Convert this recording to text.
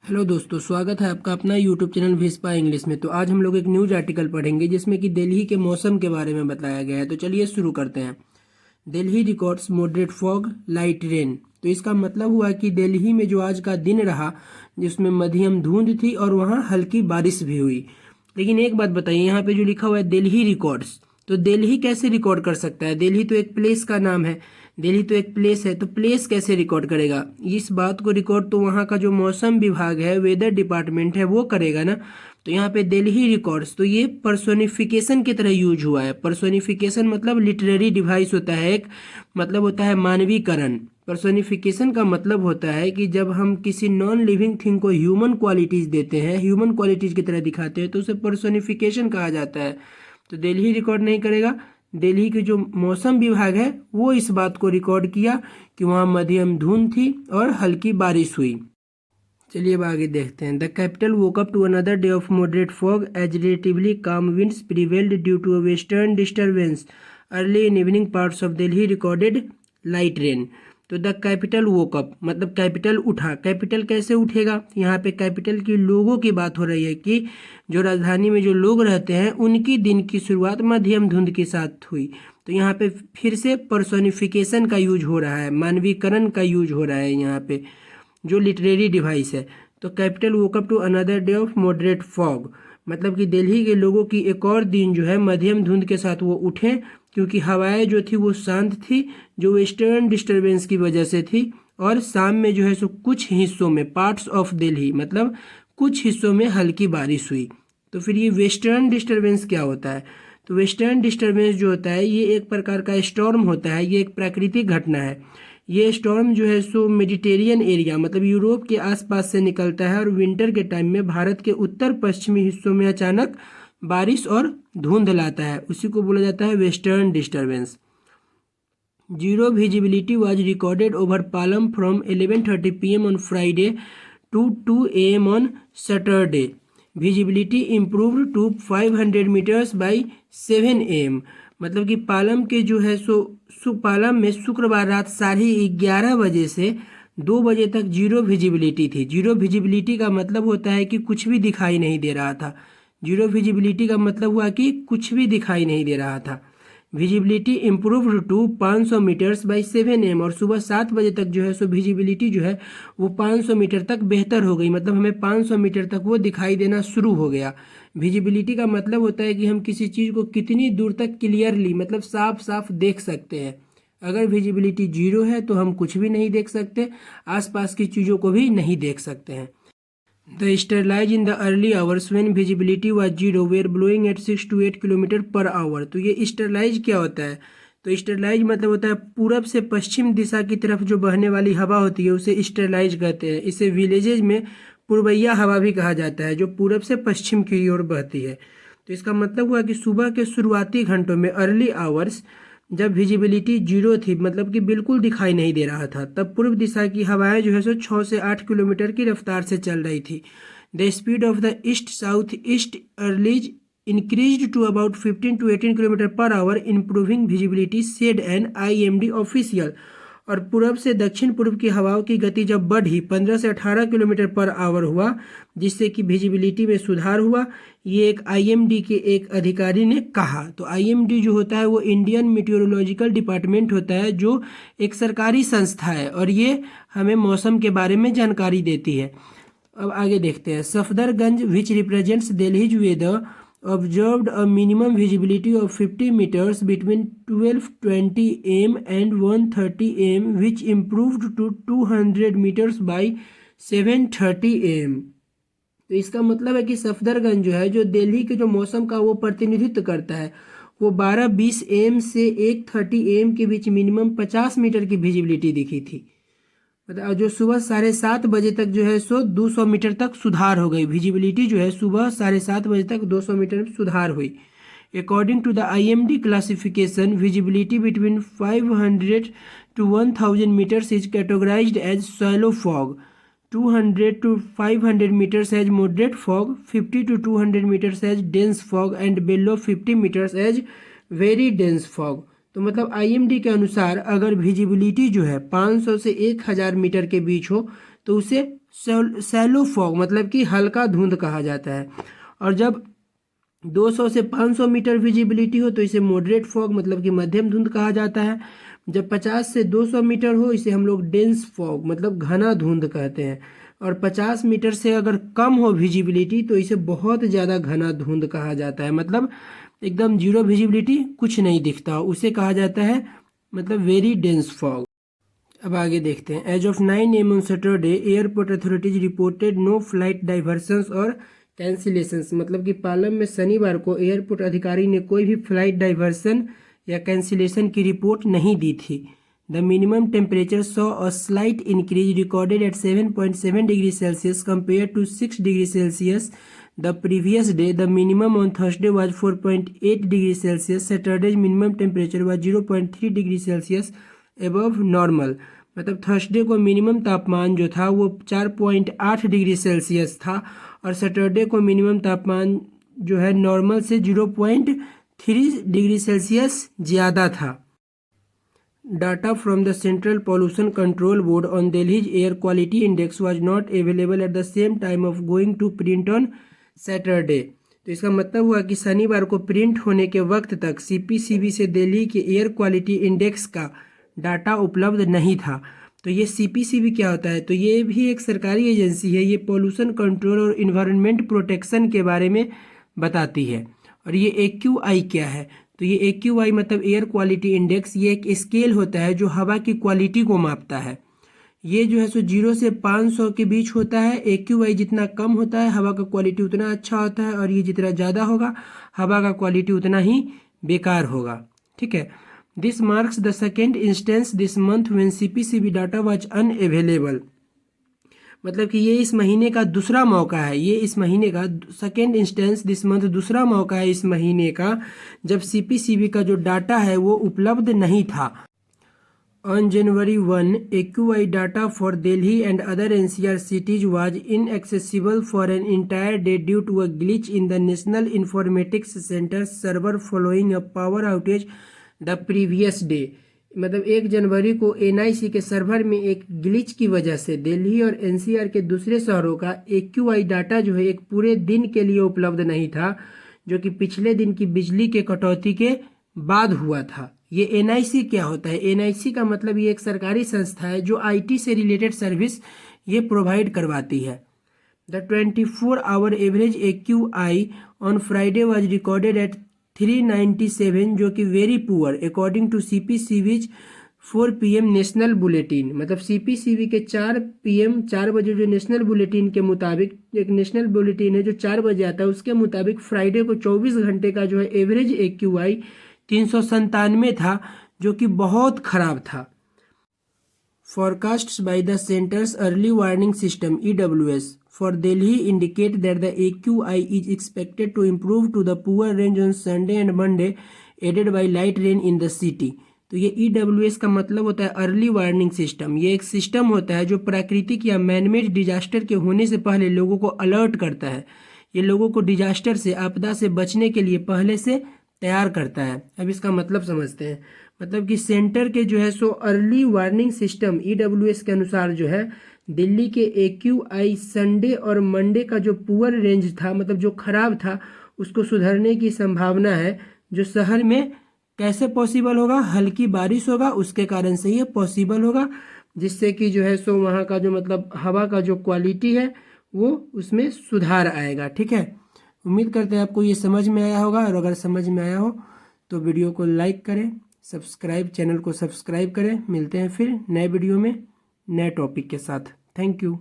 Hello दोस्तों, स्वागत है आपका अपना यूट्यूब चैनल विस्पा इंग्लिश में। तो आज हम लोग एक न्यूज आर्टिकल पढ़ेंगे जिसमें कि दिल्ली के मौसम के बारे में बताया गया है। तो चलिए शुरू करते हैं। Delhi records moderate fog light rain. तो इसका मतलब हुआ कि दिल्ली में जो आज का दिन रहा जिसमें मध्यम धुंध थी और वहाँ हल्की बारिश भी हुई। लेकिन एक बात बताइए, यहाँ पे जो लिखा हुआ है दिल्ली रिकॉर्ड्स, तो दिल्ली कैसे रिकॉर्ड कर सकता है? दिल्ली तो एक प्लेस का नाम है, दिल्ली तो एक प्लेस है, तो प्लेस कैसे रिकॉर्ड करेगा? इस बात को रिकॉर्ड तो वहाँ का जो मौसम विभाग है, वेदर डिपार्टमेंट है, वो करेगा ना। तो यहाँ पे दिल्ली रिकॉर्ड्स, तो ये पर्सोनिफिकेशन की तरह यूज हुआ है। पर्सोनिफिकेशन मतलब लिटरेरी डिवाइस होता है एक, मतलब होता है मानवीकरण। पर्सोनिफिकेशन का मतलब होता है कि जब हम किसी नॉन लिविंग थिंग को ह्यूमन क्वालिटीज देते हैं, ह्यूमन क्वालिटीज की तरह दिखाते हैं, तो उसे पर्सोनिफिकेशन कहा जाता है। तो दिल्ली रिकॉर्ड नहीं करेगा। दिल्ली के जो मौसम विभाग है वो इस बात को रिकॉर्ड किया कि वहाँ मध्यम धुंध थी और हल्की बारिश हुई। चलिए अब आगे देखते हैं। The capital woke up to another day of moderate fog as relatively calm winds prevailed due to a western disturbance early in evening parts of Delhi recorded light rain. तो द कैपिटल वोक अप मतलब capital उठा। Capital कैसे उठेगा? यहाँ पे capital की लोगों की बात हो रही है कि जो राजधानी में जो लोग रहते हैं उनकी दिन की शुरुआत मध्यम धुंध के साथ हुई। तो यहाँ पे फिर से पर्सोनिफिकेशन का यूज हो रहा है, मानवीकरण का यूज हो रहा है यहाँ पे, जो लिटरेरी डिवाइस है। तो capital woke up to another day of moderate fog, मतलब कि दिल्ली के लोगों की एक और दिन जो है मध्यम धुंध के साथ वो उठे, क्योंकि हवाएं जो थी वो शांत थी, जो वेस्टर्न डिस्टर्बेंस की वजह से थी। और शाम में जो है सो कुछ हिस्सों में, पार्ट्स ऑफ दिल्ली मतलब कुछ हिस्सों में हल्की बारिश हुई। तो फिर ये वेस्टर्न डिस्टर्बेंस क्या होता है? तो वेस्टर्न डिस्टर्बेंस जो होता है ये एक प्रकार का स्टॉर्म होता है, ये एक प्राकृतिक घटना है। ये स्टॉर्म जो है सो मेडिटेरियन एरिया मतलब यूरोप के आसपास से निकलता है और विंटर के टाइम में भारत के उत्तर पश्चिमी हिस्सों में अचानक बारिश और धुंध लाता है। उसी को बोला जाता है western disturbance. Zero visibility was recorded over Palam from 11:30 PM on Friday to 2 AM on Saturday. Visibility improved to 500 metres by 7 AM। मतलब कि पालम के जो है सो पालम में शुक्रवार रात 11:30 बजे से 2 बजे तक जीरो विजिबिलिटी थी। जीरो विजिबिलिटी का मतलब होता है कि कुछ भी दिखाई नहीं दे रहा था। जीरो विजिबिलिटी का मतलब हुआ कि कुछ भी दिखाई नहीं दे रहा था। Visibility improved to 500 metres by 7 AM, और सुबह 7 बजे तक जो है सो विजिबिलिटी जो है वो 500 मीटर तक बेहतर हो गई, मतलब हमें 500 मीटर तक वो दिखाई देना शुरू हो गया। विजिबिलिटी का मतलब होता है कि हम किसी चीज़ को कितनी दूर तक क्लियरली मतलब साफ साफ देख सकते हैं। अगर विजिबिलिटी जीरो है तो हम कुछ भी नहीं देख सकते, आसपास की चीज़ों को भी नहीं देख सकते हैं। The starlight in the early hours when visibility was zero were blowing at 6 to 8 kilometre per our. तो ये स्टरलाइज क्या होता है? तो स्टरलाइज मतलब होता है पूरब से पश्चिम दिशा की तरफ जो बहने वाली हवा होती है उसे स्टरलाइज कहते हैं। इसे विलेजेज में पूर्वैया हवा भी कहा जाता है, जो पूरब से पश्चिम की ओर बहती है। तो इसका मतलब हुआ कि सुबह के शुरुआती घंटों में, अर्ली आवर्स, जब विजिबिलिटी जीरो थी मतलब कि बिल्कुल दिखाई नहीं दे रहा था, तब पूर्व दिशा की हवाएं जो है सो 6 से 8 किलोमीटर की रफ्तार से चल रही थी। The speed of the east south easterlies increase to about 15 to 18 kilometre per hour, improving visibility, said an IMD official. और पूरब से दक्षिण पूर्व की हवाओं की गति जब बढ़ी 15 से 18 किलोमीटर पर आवर हुआ, जिससे कि विजिबिलिटी में सुधार हुआ, ये एक IMD के एक अधिकारी ने कहा। तो IMD जो होता है वो इंडियन मीटियोरोलॉजिकल डिपार्टमेंट होता है, जो एक सरकारी संस्था है और ये हमें मौसम के बारे में जानकारी देती है। अब आगे देखते हैं। Safdarjung which represents Delhi's weather observed a minimum visibility of 50 meters between 12:20 AM and 1:30 AM, which improved to 200 meters by 7:30 AM। तो इसका मतलब है कि सफदरगंज जो है, जो दिल्ली के जो मौसम का वो प्रतिनिधित्व करता है, वो 12:20 AM से 1:30 AM के बीच मिनिमम 50 मीटर की विजिबिलिटी दिखी थी। मतलब जो सुबह 7:30 बजे तक जो है सो 200 मीटर तक सुधार हो गई। विजिबिलिटी जो है सुबह 7:30 बजे तक 200 मीटर में सुधार हुई। According to the IMD classification, visibility between 500 to 1000 metres is categorised as shallow fog, 200 to 500 meters as moderate fog, 50 to 200 meters as dense fog and below 50 meters as very dense fog। तो मतलब IMD के अनुसार अगर visibility जो है 500 से 1000 metre के बीच हो तो उसे सैलो फॉग मतलब कि हल्का धुंध कहा जाता है। और जब 200 से 500 मीटर विजिबिलिटी हो तो इसे मॉडरेट फॉग मतलब कि मध्यम धुंध कहा जाता है। जब 50 से 200 मीटर हो इसे हम लोग डेंस फॉग मतलब घना धुंध कहते हैं। और 50 मीटर से अगर कम हो विजिबिलिटी तो इसे बहुत ज़्यादा घना धुंध कहा जाता है, मतलब एकदम जीरो विजिबिलिटी, कुछ नहीं दिखता, उसे कहा जाता है मतलब वेरी डेंस फॉग। अब आगे देखते हैं। As of 9 AM on Saturday airport authorities reported no flight diversions और कैंसिलेशंस, मतलब कि पालम में शनिवार को एयरपोर्ट अधिकारी ने कोई भी फ्लाइट डाइवर्सन या कैंसिलेशन की रिपोर्ट नहीं दी थी। The minimum temperature saw a slight increase recorded at 7.7 degree Celsius compare to 6 degree Celsius the previous day. The minimum on Thursday was 4.8 degree Celsius. Saturday minimum temperature was 0.3 degree Celsius above normal, मतलब Thursday को minimum तापमान जो था वो 4.8 degree Celsius था और Saturday को minimum तापमान जो है नॉर्मल से 0.3 डिग्री सेल्सियस ज़्यादा था। Data from the Central Pollution Control Board on Delhi's air quality index was not available at the same time of going to print on Saturday. तो इसका मतलब हुआ कि शनिवार को प्रिंट होने के वक्त तक सीपीसीबी से दिल्ली के एयर क्वालिटी इंडेक्स का डाटा उपलब्ध नहीं था। तो ये सीपीसीबी क्या होता है? तो ये भी एक सरकारी एजेंसी है, ये पोल्यूशन कंट्रोल और इन्वायरमेंट प्रोटेक्शन के बारे में बताती है। और ये AQI क्या है? तो ये AQI मतलब एयर क्वालिटी इंडेक्स, ये एक स्केल होता है जो हवा की क्वालिटी को मापता है। ये जो है सो 0 से 500 के बीच होता है। AQI जितना कम होता है हवा का क्वालिटी उतना अच्छा होता है, और ये जितना ज़्यादा होगा हवा का क्वालिटी उतना ही बेकार होगा। ठीक है। This marks the second instance this month when CPCB data was unavailable, मतलब कि ये इस महीने का दूसरा मौका है, ये इस महीने का सेकेंड इंस्टेंस दिस मंथ दूसरा मौका है इस महीने का जब CPCB का जो डाटा है वो उपलब्ध नहीं था। On January 1, AQI data for Delhi and other NCR cities was inaccessible for an entire day due to a glitch in the National Informatics Center server following a power outage the previous day। मतलब 1 जनवरी को NIC के server में एक glitch की वजह से दिल्ली और NCR के दूसरे शहरों का AQI डाटा जो है एक पूरे दिन के लिए उपलब्ध नहीं था, जो कि पिछले दिन की बिजली के कटौती के बाद हुआ था। ये NIC क्या होता है? NIC का मतलब ये एक सरकारी संस्था है जो IT से रिलेटेड सर्विस ये प्रोवाइड करवाती है। The 24 hour average AQI on Friday was recorded at 397, जो कि very poor according to CPCB's 4 PM national bulletin. मतलब CPCB के 4 PM 4 बजे जो नेशनल बुलेटिन के मुताबिक, एक नेशनल बुलेटिन है जो 4 बजे आता है, उसके मुताबिक फ्राइडे को 24 घंटे का जो है एवरेज AQI 397 था, जो कि बहुत ख़राब था। Forecasts by the Center's Early Warning System (EWS) for Delhi indicate that the AQI is expected to improve to the poor range on Sunday and Monday, aided by light rain in the city। तो ये EWS का मतलब होता है early warning system. ये एक system होता है जो प्राकृतिक या मैनमेड डिजास्टर के होने से पहले लोगों को अलर्ट करता है। ये लोगों को डिजास्टर से, आपदा से बचने के लिए पहले से तैयार करता है। अब इसका मतलब समझते हैं। मतलब कि सेंटर के जो है so early warning system EWS के अनुसार जो है दिल्ली के AQI संडे और मंडे का जो पुअर रेंज था, मतलब जो खराब था, उसको सुधरने की संभावना है। जो शहर में कैसे पॉसिबल होगा? हल्की बारिश होगा, उसके कारण से ये पॉसिबल होगा, जिससे कि जो है सो वहाँ का जो मतलब हवा का जो क्वालिटी है वो उसमें सुधार आएगा। ठीक है। उम्मीद करते हैं आपको ये समझ में आया होगा, और अगर समझ में आया हो तो वीडियो को लाइक करें, चैनल को सब्सक्राइब करें। मिलते हैं फिर नए वीडियो में नए टॉपिक के साथ। Thank you.